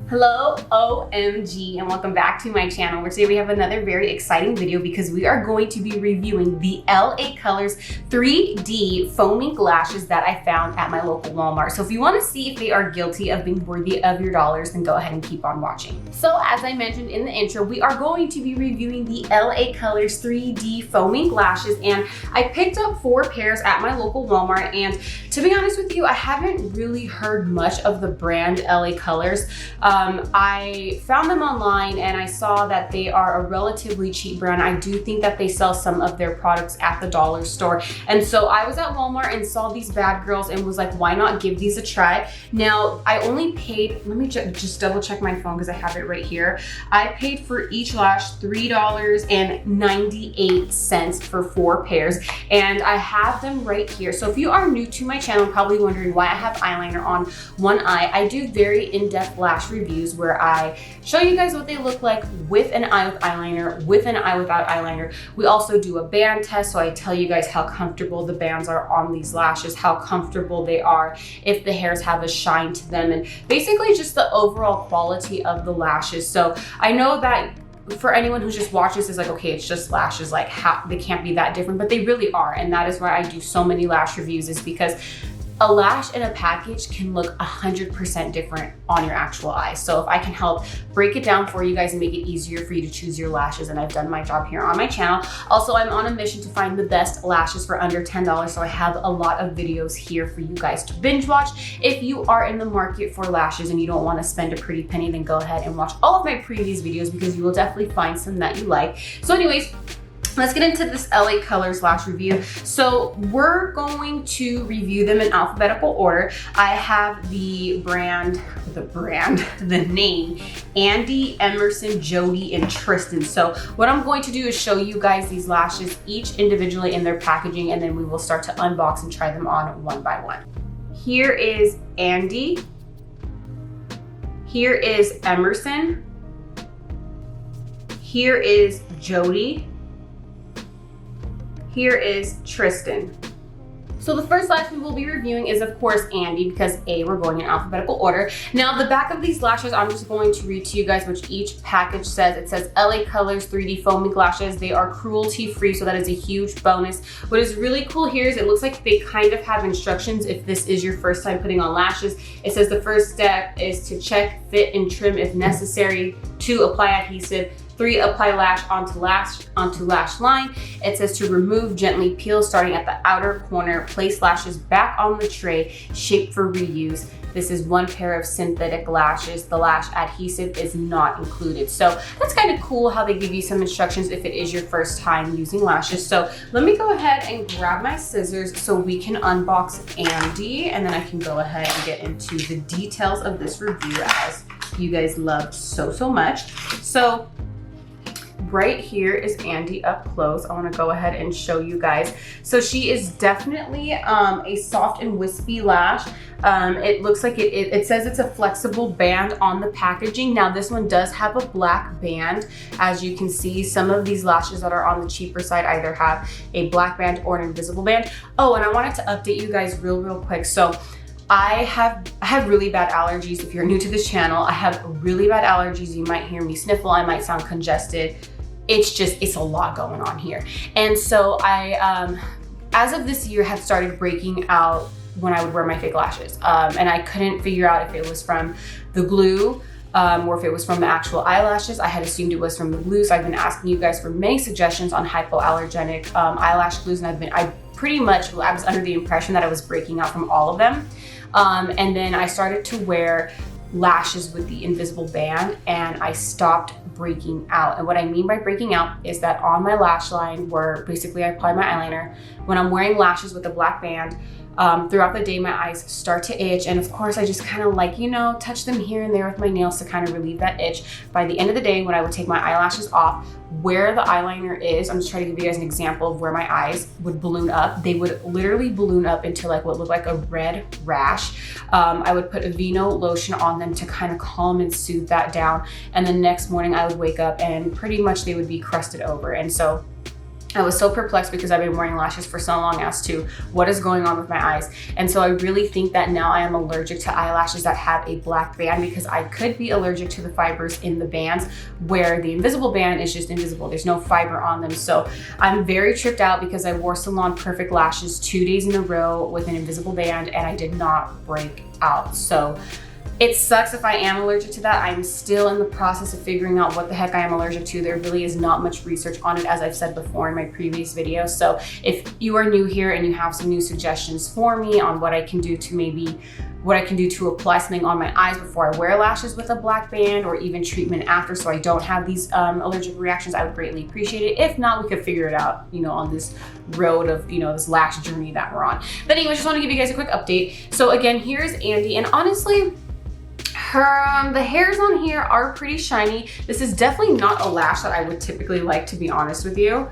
Hello, OMG, and welcome back to my channel, where today we have another very exciting video because we are going to be reviewing the LA Colors 3D Faux Mink lashes that I found at my local Walmart. So if you want to see if they are guilty of being worthy of your dollars, then go ahead and keep on watching. So as I mentioned in the intro, we are going to be reviewing the LA Colors 3D Faux Mink lashes, and I picked up 4 pairs at my local Walmart, and to be honest with you, I haven't really heard much of the brand LA Colors. I found them online and I saw that they are a relatively cheap brand. I do think that they sell some of their products at the dollar store. And so I was at Walmart and saw these bad girls and was like, why not give these a try? Now, I only paid, let me just double check my phone because I have it right here. I paid for each lash $3.98 for 4 pairs, and I have them right here. So if you are new to my channel, probably wondering why I have eyeliner on one eye, I do very in-depth lash reviews where I show you guys what they look like with an eye with eyeliner, with an eye without eyeliner. We also do a band test, so I tell you guys how comfortable the bands are on these lashes, how comfortable they are, if the hairs have a shine to them, and basically just the overall quality of the lashes. So I know that for anyone who just watches is like, okay, it's just lashes, like how they can't be that different, but they really are. And that is why I do so many lash reviews, is because a lash in a package can look 100% different on your actual eyes. So if I can help break it down for you guys and make it easier for you to choose your lashes, and I've done my job here on my channel. Also, I'm on a mission to find the best lashes for under $10. So I have a lot of videos here for you guys to binge watch. If you are in the market for lashes and you don't want to spend a pretty penny, then go ahead and watch all of my previous videos because you will definitely find some that you like. So anyways, let's get into this LA Colors lash review. So we're going to review them in alphabetical order. I have the name, Andy, Emerson, Jody, and Tristan. So what I'm going to do is show you guys these lashes each individually in their packaging, and then we will start to unbox and try them on one by one. Here is Andy. Here is Emerson. Here is Jody. Here is Tristan. So the first lash we will be reviewing is, of course, Andy, because we're going in alphabetical order. Now, the back of these lashes, I'm just going to read to you guys what each package says. It says LA Colors 3D Faux Mink lashes. They are cruelty-free, so that is a huge bonus. What is really cool here is it looks like they kind of have instructions if this is your first time putting on lashes. It says the first step is to check, fit, and trim if necessary. 2, apply adhesive. 3, apply lash onto lash line. It says to remove, gently peel starting at the outer corner, place lashes back on the tray, shape for reuse. This is 1 pair of synthetic lashes. The lash adhesive is not included. So that's kind of cool how they give you some instructions if it is your first time using lashes. So let me go ahead and grab my scissors so we can unbox Andy, and then I can go ahead and get into the details of this review as you guys loved so much. So right here is Andy up close. I want to go ahead and show you guys. So she is definitely a soft and wispy lash. It looks like it says it's a flexible band on the packaging. Now this one does have a black band. As you can see, some of these lashes that are on the cheaper side either have a black band or an invisible band. Oh, and I wanted to update you guys real quick. So I have really bad allergies. If you're new to this channel, I have really bad allergies. You might hear me sniffle. I might sound congested. It's a lot going on here. And so I, as of this year, have started breaking out when I would wear my fake lashes. And I couldn't figure out if it was from the glue or if it was from the actual eyelashes. I had assumed it was from the glue. So I've been asking you guys for many suggestions on hypoallergenic eyelash glues, and I was under the impression that I was breaking out from all of them. And then I started to wear lashes with the invisible band, and I stopped breaking out. And what I mean by breaking out is that on my lash line, where basically I apply my eyeliner, when I'm wearing lashes with a black band, throughout the day my eyes start to itch, and of course I just kind of like, you know, touch them here and there with my nails to kind of relieve that itch. By the end of the day, when I would take my eyelashes off, where the eyeliner is, I'm just trying to give you guys an example of where my eyes would balloon up. They would literally balloon up into like what looked like a red rash. I would put Aveeno lotion on them to kind of calm and soothe that down, and the next morning I would wake up and pretty much they would be crusted over. And so I was so perplexed because I've been wearing lashes for so long as to what is going on with my eyes. And so I really think that now I am allergic to eyelashes that have a black band, because I could be allergic to the fibers in the bands, where the invisible band is just invisible. There's no fiber on them. So I'm very tripped out because I wore Salon Perfect lashes 2 days in a row with an invisible band and I did not break out. So it sucks if I am allergic to that. I'm still in the process of figuring out what the heck I am allergic to. There really is not much research on it, as I've said before in my previous video. So if you are new here and you have some new suggestions for me on what I can do to apply something on my eyes before I wear lashes with a black band, or even treatment after, so I don't have these allergic reactions, I would greatly appreciate it. If not, we could figure it out, on this road of, this lash journey that we're on. But anyway, just want to give you guys a quick update. So again, here's Andy, and honestly, the hairs on here are pretty shiny. This is definitely not a lash that I would typically like, to be honest with you.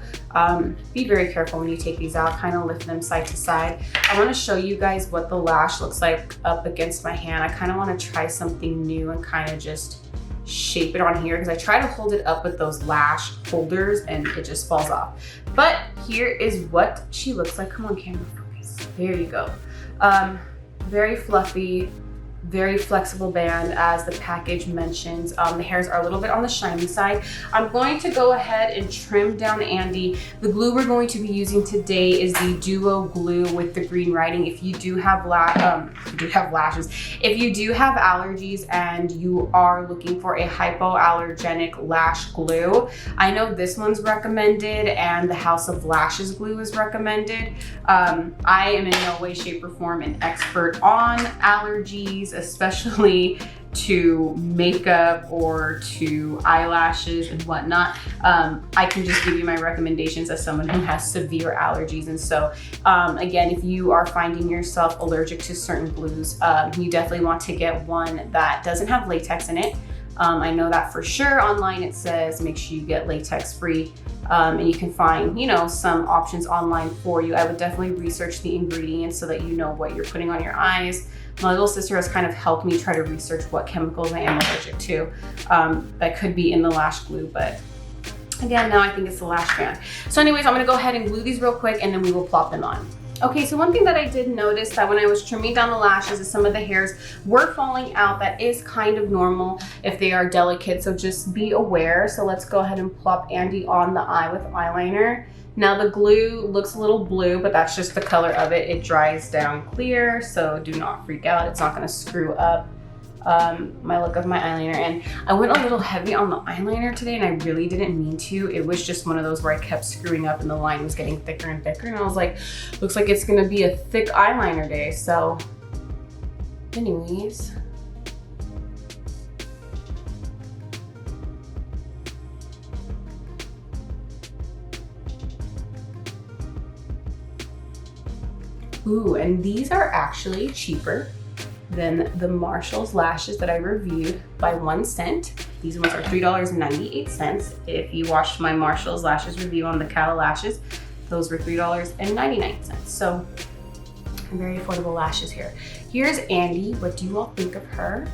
Be very careful when you take these out, kind of lift them side to side. I want to show you guys what the lash looks like up against my hand. I kind of want to try something new and kind of just shape it on here, because I try to hold it up with those lash holders and it just falls off. But here is what she looks like. Come on, camera focus. There you go. Very fluffy, very flexible band, as the package mentions. The hairs are a little bit on the shiny side. I'm going to go ahead and trim down Andy. The glue we're going to be using today is the Duo glue with the green writing. If you do have lashes, if you do have allergies and you are looking for a hypoallergenic lash glue, I know this one's recommended and the House of Lashes glue is recommended. I am in no way, shape, or form an expert on allergies, especially to makeup or to eyelashes and whatnot. I can just give you my recommendations as someone who has severe allergies. And so again, if you are finding yourself allergic to certain glues, you definitely want to get one that doesn't have latex in it. I know that for sure. Online it says make sure you get latex free, and you can find some options online for you. I would definitely research the ingredients so that you know what you're putting on your eyes. My little sister has kind of helped me try to research what chemicals I am allergic to that could be in the lash glue, but again, now I think it's the lash band. So anyways, I'm gonna go ahead and glue these real quick and then we will plop them on. Okay, so one thing that I did notice that when I was trimming down the lashes is some of the hairs were falling out. That is kind of normal if they are delicate, so just be aware. So let's go ahead and plop Andy on the eye with eyeliner. Now the glue looks a little blue, but that's just the color of it. It dries down clear, so do not freak out. It's not gonna screw up my look of my eyeliner. And I went a little heavy on the eyeliner today, and I really didn't mean to. It was just one of those where I kept screwing up and the line was getting thicker and thicker, and I was like, looks like it's gonna be a thick eyeliner day. So anyways, ooh, and these are actually cheaper than the Marshall's lashes that I reviewed by 1 cent. These ones are $3.98. If you watched my Marshall's lashes review on the Cala lashes, those were $3.99. So very affordable lashes here. Here's Andy. What do you all think of her?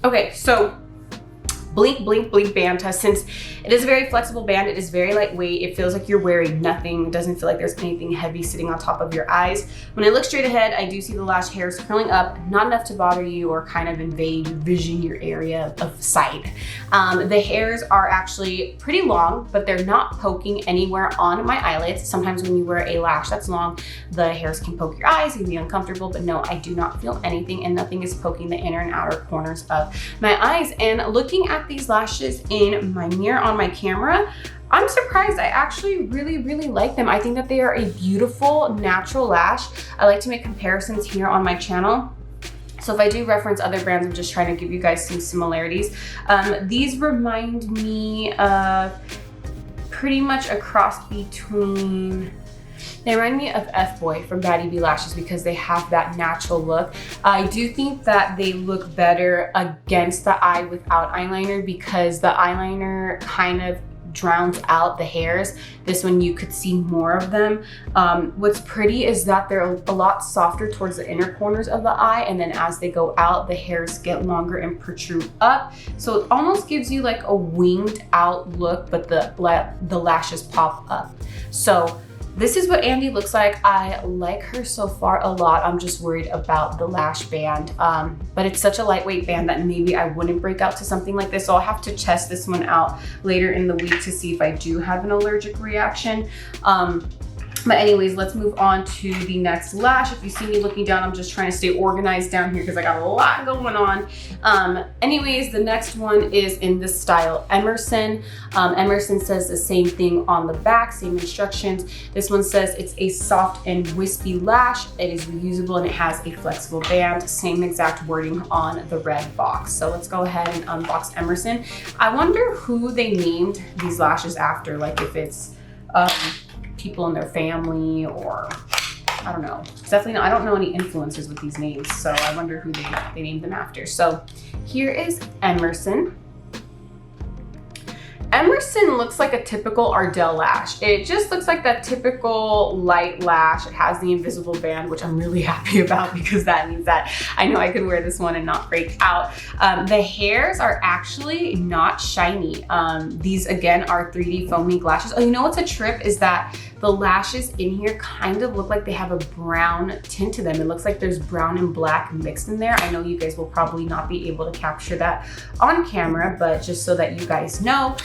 Okay, so blink, blink, blink band test. Since it is a very flexible band, it is very lightweight. It feels like you're wearing nothing. It doesn't feel like there's anything heavy sitting on top of your eyes. When I look straight ahead, I do see the lash hairs curling up, not enough to bother you or kind of invade your vision, your area of sight. The hairs are actually pretty long, but they're not poking anywhere on my eyelids. Sometimes when you wear a lash that's long, the hairs can poke your eyes, you can be uncomfortable, but no, I do not feel anything, and nothing is poking the inner and outer corners of my eyes. And looking at these lashes in my mirror on my camera, I'm surprised. I actually really, really like them. I think that they are a beautiful natural lash. I like to make comparisons here on my channel. So if I do reference other brands, I'm just trying to give you guys some similarities. These remind me of pretty much a cross between, they remind me of F-Boy from Batty B Lashes because they have that natural look. I do think that they look better against the eye without eyeliner because the eyeliner kind of drowns out the hairs. This one you could see more of them. What's pretty is that they're a lot softer towards the inner corners of the eye, and then as they go out, the hairs get longer and protrude up. So it almost gives you like a winged out look, but the lashes pop up. So this is what Andy looks like. I like her so far a lot. I'm just worried about the lash band, but it's such a lightweight band that maybe I wouldn't break out to something like this. So I'll have to test this one out later in the week to see if I do have an allergic reaction. But anyways, let's move on to the next lash. If you see me looking down, I'm just trying to stay organized down here because I got a lot going on. Anyways, the next one is in the style Emerson. Emerson says the same thing on the back, same instructions. This one says it's a soft and wispy lash. It is reusable and it has a flexible band. Same exact wording on the red box. So let's go ahead and unbox Emerson. I wonder who they named these lashes after, like if it's people in their family, or I don't know. Definitely not, I don't know any influencers with these names, so I wonder who they named them after. So here is Emerson. Emerson looks like a typical Ardell lash. It just looks like that typical light lash. It has the invisible band, which I'm really happy about because that means that I know I can wear this one and not break out. The hairs are actually not shiny. These again are 3D Faux Mink lashes. Oh, you know what's a trip is that the lashes in here kind of look like they have a brown tint to them. It looks like there's brown and black mixed in there. I know you guys will probably not be able to capture that on camera, but just so that you guys know.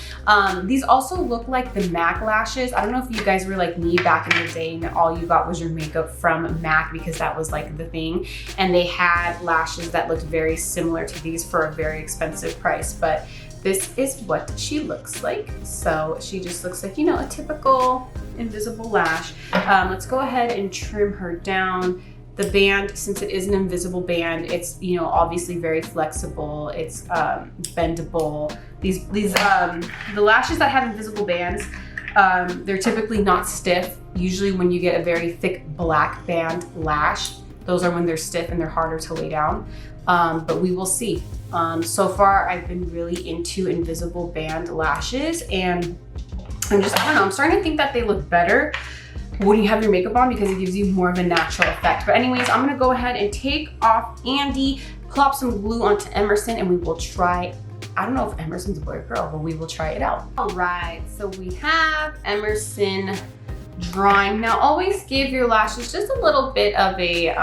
These also look like the MAC lashes. I don't know if you guys were like me back in the day and all you got was your makeup from MAC because that was like the thing. And they had lashes that looked very similar to these for a very expensive price, but this is what she looks like. So she just looks like, you know, a typical invisible lash. Let's go ahead and trim her down. The band, since it is an invisible band, it's, you know, obviously very flexible. It's bendable. The lashes that have invisible bands, they're typically not stiff. Usually when you get a very thick black band lash, those are when they're stiff and they're harder to lay down. But we will see. So far, I've been really into invisible band lashes, and I don't know, I'm starting to think that they look better when you have your makeup on because it gives you more of a natural effect. But anyways, I'm gonna go ahead and take off Andy, plop some glue onto Emerson, and we will try. I don't know if Emerson's a boy or girl, but we will try it out. All right, so we have Emerson drying. Now, always give your lashes just a little bit of a,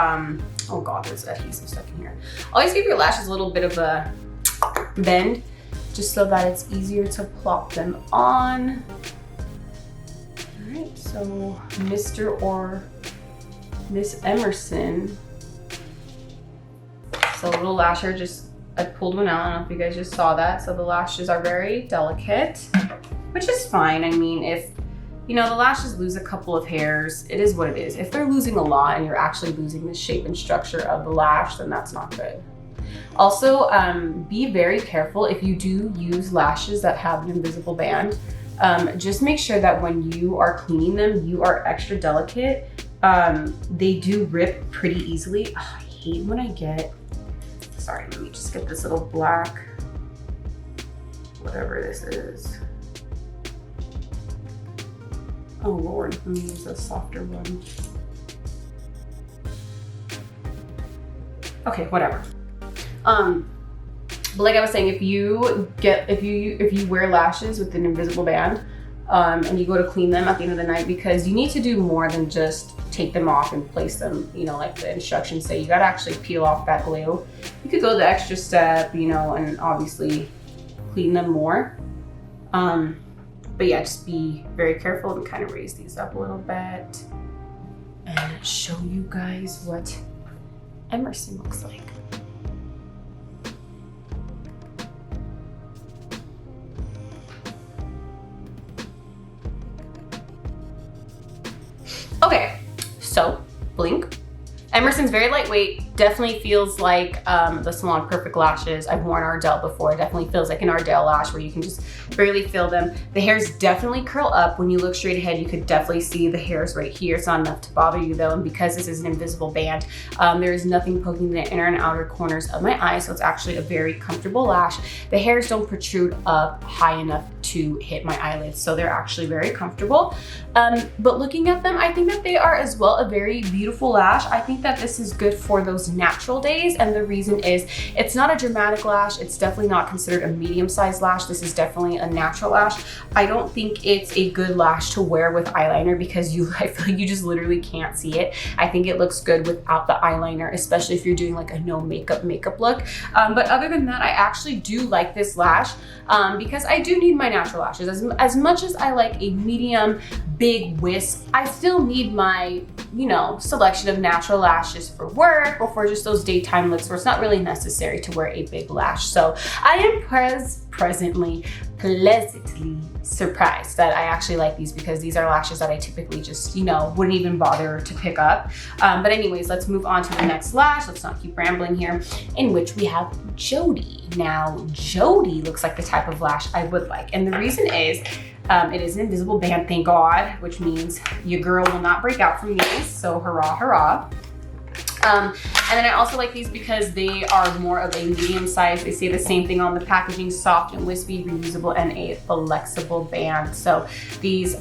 oh God, there's adhesive stuck in here. Always give your lashes a little bit of a bend, just so that it's easier to plop them on. All right, so Mr. or Miss Emerson. So little lasher, I pulled one out. I don't know if you guys just saw that. So the lashes are very delicate, which is fine. I mean, if you know, the lashes lose a couple of hairs, it is what it is. If they're losing a lot and you're actually losing the shape and structure of the lash, then that's not good. Also, be very careful if you do use lashes that have an invisible band. Just make sure that when you are cleaning them, you are extra delicate. They do rip pretty easily. Oh, I hate when I get, sorry, let me just get this little black, whatever this is. Oh Lord, let me use a softer one. Okay, whatever. But like I was saying, if you wear lashes with an invisible band, and you go to clean them at the end of the night, because you need to do more than just take them off and place them, you know, like the instructions say. You gotta actually peel off that glue. You could go the extra step, you know, and obviously clean them more. But yeah, just be very careful and kind of raise these up a little bit and show you guys what Emerson looks like. Okay, so blink. Emerson's very lightweight, definitely feels like the Salon Perfect lashes. I've worn Ardell before. It definitely feels like an Ardell lash where you can just barely feel them. The hairs definitely curl up. When you look straight ahead, you could definitely see the hairs right here. It's not enough to bother you though, and because this is an invisible band, there is nothing poking the inner and outer corners of my eyes, so it's actually a very comfortable lash. The hairs don't protrude up high enough to hit my eyelids. So they're actually very comfortable. But looking at them, I think that they are as well a very beautiful lash. I think that this is good for those natural days. And the reason is it's not a dramatic lash. It's definitely not considered a medium-sized lash. This is definitely a natural lash. I don't think it's a good lash to wear with eyeliner because I feel like you just literally can't see it. I think it looks good without the eyeliner, especially if you're doing like a no makeup look. But other than that, I actually do like this lash because I do need my natural lashes. As much as I like a medium, big wisp, I still need my, you know, selection of natural lashes for work or for just those daytime looks where it's not really necessary to wear a big lash. So I am pleasantly surprised that I actually like these because these are lashes that I typically just, you know, wouldn't even bother to pick up. But anyways, let's move on to the next lash. Let's not keep rambling here, in which we have Jody. Now, Jody looks like the type of lash I would like. And the reason is, it is an invisible band, thank God, which means your girl will not break out from these. So hurrah, hurrah. And then I also like these because they are more of a medium size. They say the same thing on the packaging: soft and wispy, reusable, and a flexible band. So these,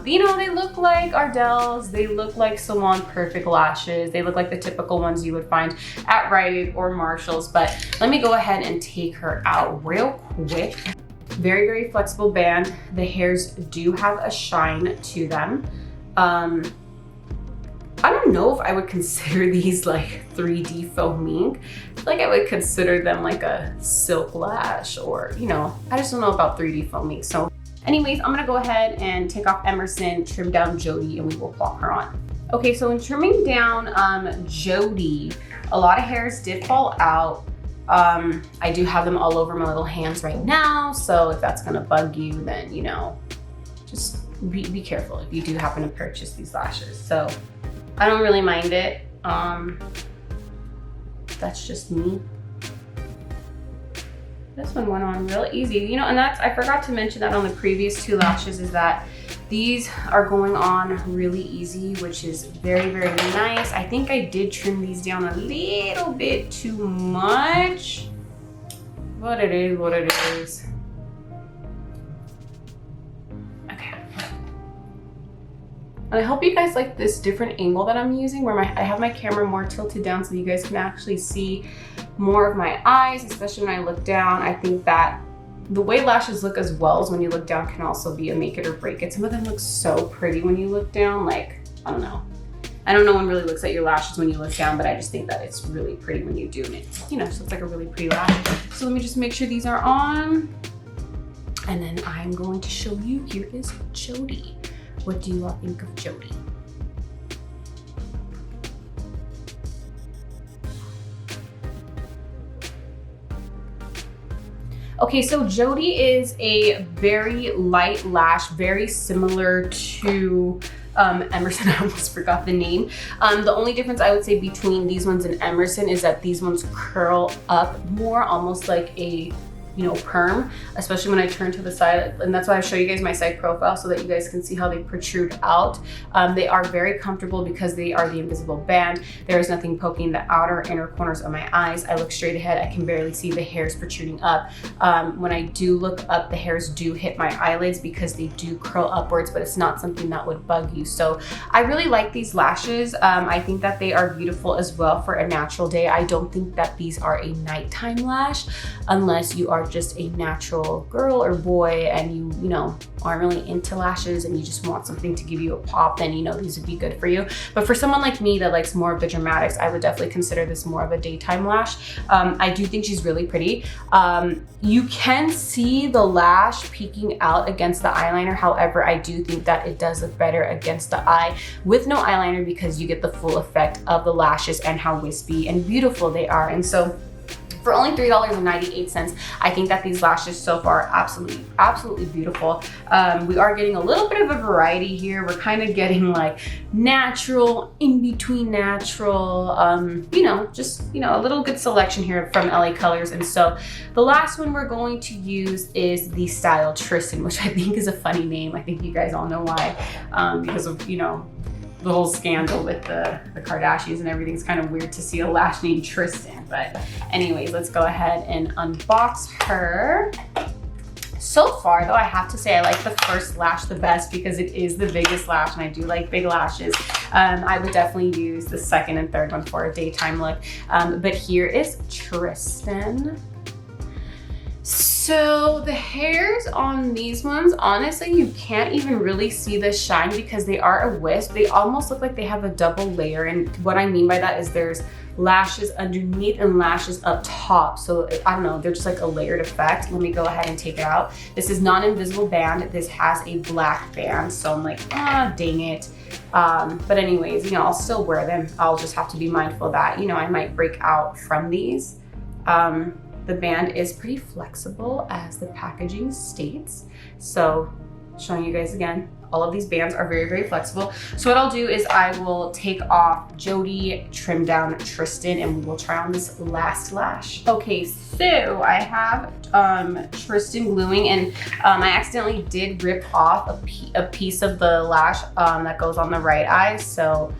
you know, they look like Ardell's. They look like Salon Perfect lashes. They look like the typical ones you would find at Rite Aid or Marshall's. But let me go ahead and take her out real quick. Very, very flexible band. The hairs do have a shine to them. I don't know if I would consider these like 3D faux mink. Like I would consider them like a silk lash, or, you know, I just don't know about 3D faux mink. So anyways, I'm gonna go ahead and take off Emerson, trim down Jody, and we will plop her on. Okay, so in trimming down Jody, a lot of hairs did fall out. I do have them all over my little hands right now. So if that's gonna bug you, then, you know, just be careful if you do happen to purchase these lashes. So I don't really mind it. That's just me. This one went on real easy. You know, and I forgot to mention that on the previous two lashes, is that these are going on really easy, which is very, very nice. I think I did trim these down a little bit too much, but it is what it is. And I hope you guys like this different angle that I'm using, where I have my camera more tilted down so you guys can actually see more of my eyes, especially when I look down. I think that the way lashes look as well as when you look down can also be a make it or break it. Some of them look so pretty when you look down, like, I don't know. I don't know one really looks at your lashes when you look down, but I just think that it's really pretty when you do it. You know, so it's like a really pretty lash. So let me just make sure these are on. And then I'm going to show you, here is Jody. What do you all think of Jody? Okay, so Jody is a very light lash, very similar to Emerson. I almost forgot the name. The only difference I would say between these ones and Emerson is that these ones curl up more, almost like a, you know, perm, especially when I turn to the side. And that's why I show you guys my side profile so that you guys can see how they protrude out. They are very comfortable because they are the invisible band. There is nothing poking the outer inner corners of my eyes. I look straight ahead. I can barely see the hairs protruding up. When I do look up, the hairs do hit my eyelids because they do curl upwards, but it's not something that would bug you. So I really like these lashes. I think that they are beautiful as well for a natural day. I don't think that these are a nighttime lash unless you are just a natural girl or boy and you know, aren't really into lashes and you just want something to give you a pop, then, you know, these would be good for you. But for someone like me that likes more of the dramatics, I would definitely consider this more of a daytime lash. I do think she's really pretty. You can see the lash peeking out against the eyeliner. However, I do think that it does look better against the eye with no eyeliner because you get the full effect of the lashes and how wispy and beautiful they are. And so for only $3.98, I think that these lashes so far are absolutely beautiful. We are getting a little bit of a variety here. We're kind of getting like natural, in between natural, you know, just, you know, a little good selection here from LA Colors. And so the last one we're going to use is the style Tristan, which I think is a funny name. I think you guys all know why, because of, you know, the whole scandal with the Kardashians and everything's kind of weird to see a lash named Tristan. But anyways, let's go ahead and unbox her. So far though, I have to say I like the first lash the best because it is the biggest lash and I do like big lashes. I would definitely use the second and third one for a daytime look. But here is Tristan. So the hairs on these ones, honestly, you can't even really see the shine because they are a wisp. They almost look like they have a double layer. And what I mean by that is there's lashes underneath and lashes up top. So I don't know, they're just like a layered effect. Let me go ahead and take it out. This is non-invisible band. This has a black band. So I'm like, dang it. But anyways, you know, I'll still wear them. I'll just have to be mindful that, you know, I might break out from these. The band is pretty flexible as the packaging states. So showing you guys again, all of these bands are very, very flexible. So what I'll do is I will take off Jody, trim down Tristan, and we will try on this last lash. Okay, so I have Tristan gluing, and I accidentally did rip off a piece of the lash that goes on the right eye. So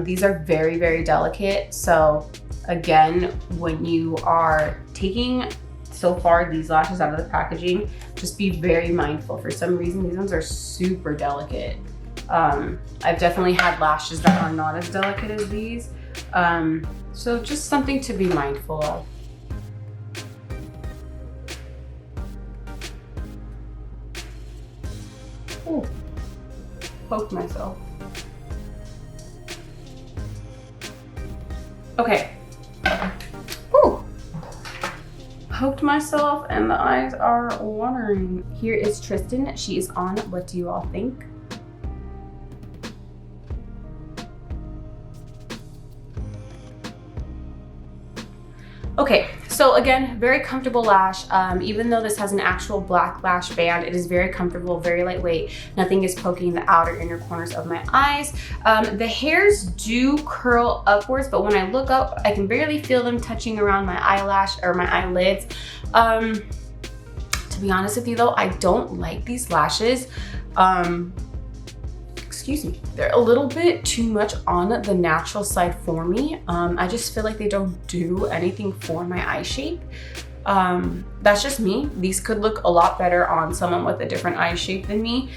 these are very, very delicate. So again, when you are taking so far these lashes out of the packaging, just be very mindful. For some reason, these ones are super delicate. I've definitely had lashes that are not as delicate as these. So just something to be mindful of. Ooh, poked myself. Okay. Ooh. Poked myself and the eyes are watering. Here is Tristan. She is on. What do you all think? Okay, so again, very comfortable lash. Even though this has an actual black lash band, it is very comfortable, very lightweight. Nothing is poking the outer inner corners of my eyes. The hairs do curl upwards, but when I look up, I can barely feel them touching around my eyelash or my eyelids. To be honest with you though, I don't like these lashes. Excuse me, they're a little bit too much on the natural side for me. I just feel like they don't do anything for my eye shape. That's just me. These could look a lot better on someone with a different eye shape than me.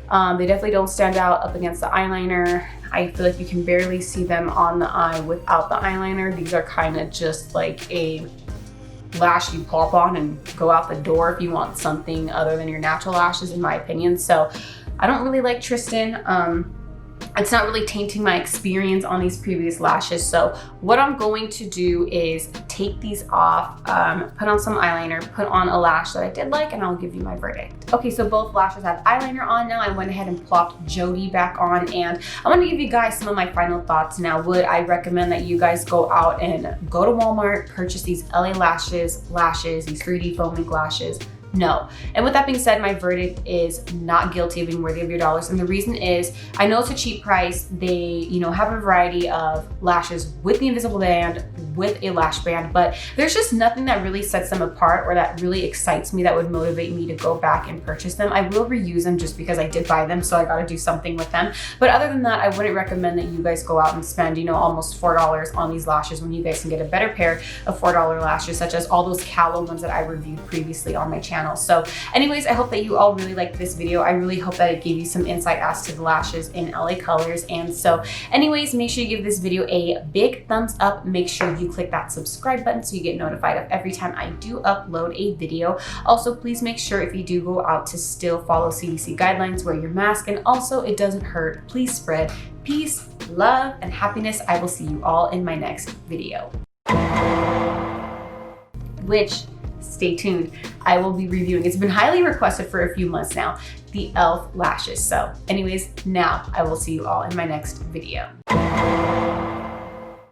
They definitely don't stand out up against the eyeliner. I feel like you can barely see them on the eye without the eyeliner. These are kind of just like a lash you plop on and go out the door if you want something other than your natural lashes, in my opinion. So I don't really like Tristan. It's not really tainting my experience on these previous lashes. So what I'm going to do is take these off, put on some eyeliner, put on a lash that I did like, and I'll give you my verdict. Okay, so both lashes have eyeliner on now. I went ahead and plopped Jody back on, and I want to give you guys some of my final thoughts now. Would I recommend that you guys go out and go to Walmart, purchase these LA lashes, these 3D Faux Mink lashes? No. And with that being said, my verdict is not guilty of being worthy of your dollars. And the reason is, I know it's a cheap price. They, you know, have a variety of lashes with the invisible band, with a lash band, but there's just nothing that really sets them apart or that really excites me that would motivate me to go back and purchase them. I will reuse them just because I did buy them, so I gotta do something with them. But other than that, I wouldn't recommend that you guys go out and spend, you know, almost $4 on these lashes when you guys can get a better pair of $4 lashes, such as all those Callow ones that I reviewed previously on my channel. So anyways, I hope that you all really liked this video. I really hope that it gave you some insight as to the lashes in LA colors. And so anyways, make sure you give this video a big thumbs up. Make sure you click that subscribe button so you get notified of every time I do upload a video. Also, please make sure if you do go out to still follow CDC guidelines, wear your mask, and also it doesn't hurt. Please spread peace, love, and happiness. I will see you all in my next video. Which, stay tuned, I will be reviewing. It's been highly requested for a few months now, the e.l.f. lashes. So anyways, now I will see you all in my next video.